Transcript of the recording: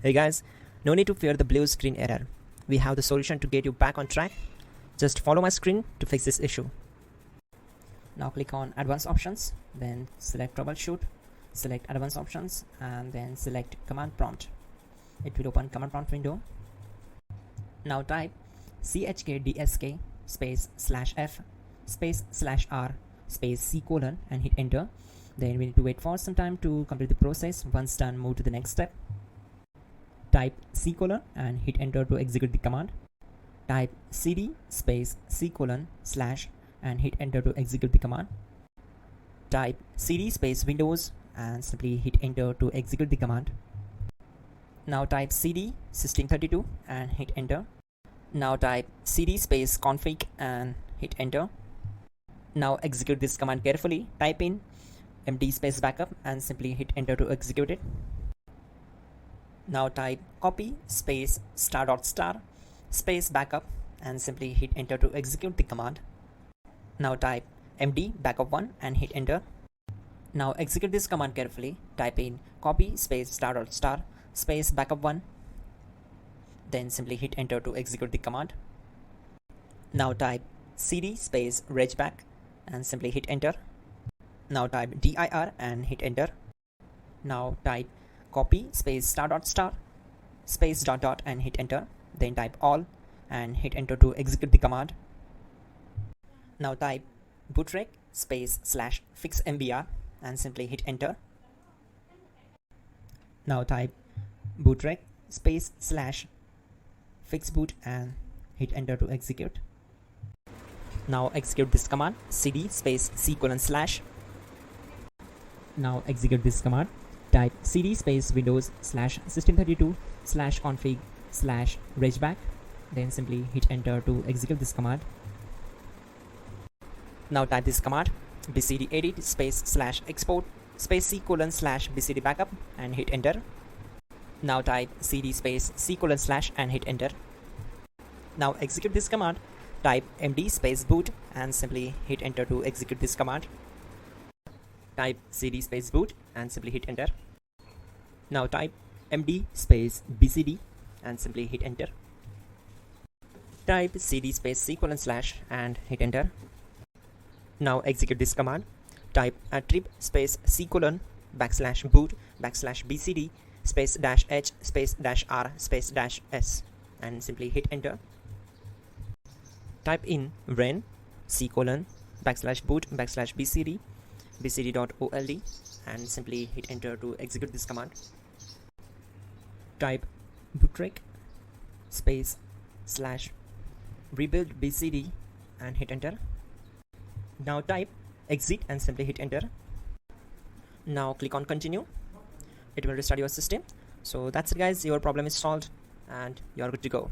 Hey guys, no need to fear the blue screen error. We have the solution to get you back on track. Just follow my screen to fix this issue. Now click on Advanced Options, then select Troubleshoot, select Advanced Options, and then select Command Prompt. It will open Command Prompt window. Now type chkdsk space /f space /r space c : and hit enter. Then we need to wait for some time to complete the process. Once done, move to the next step. Type c : and hit enter to execute the command. Type cd space c : / and hit enter to execute the command. Type cd space windows and simply hit enter to execute the command. Now type cd system32 and hit enter. Now type cd space config and hit enter. Now execute this command carefully. Type in empty space backup and simply hit enter to execute it. Now type copy space *** space backup and simply hit enter to execute the command. Now type md backup1 and hit enter. Now execute this command carefully. Type in copy space ** space backup1. Then simply hit enter to execute the command. Now type cd space regback and simply hit enter. Now type dir and hit enter. Now type copy space ** space ... and hit enter. Then type all and hit enter to execute the command. Now type bootrec space /fixmbr and simply hit enter. Now type bootrec space /fixboot and hit enter to execute. Now execute this command cd space c : /. Now execute this command. Type cd space windows /system32 /config /regback. Then simply hit enter to execute this command. Now type this command bcd edit space /export space c : /bcd backup and hit enter. Now type cd space c : / and hit enter. Now execute this command. Type md space boot and simply hit enter to execute this command. Type cd space boot and simply hit enter. Now type md space bcd and simply hit enter. Type cd space c : / and hit enter. Now execute this command. Type attrib space c : \boot \bcd space -h space -r space -s and simply hit enter. Type in ren c : \boot \bcd bcd.old and simply hit enter to execute this command. Type bootrec space /rebuild bcd and hit enter. Now type exit and simply hit enter. Now click on continue. It will restart your system. So that's it guys, your problem is solved and you're good to go.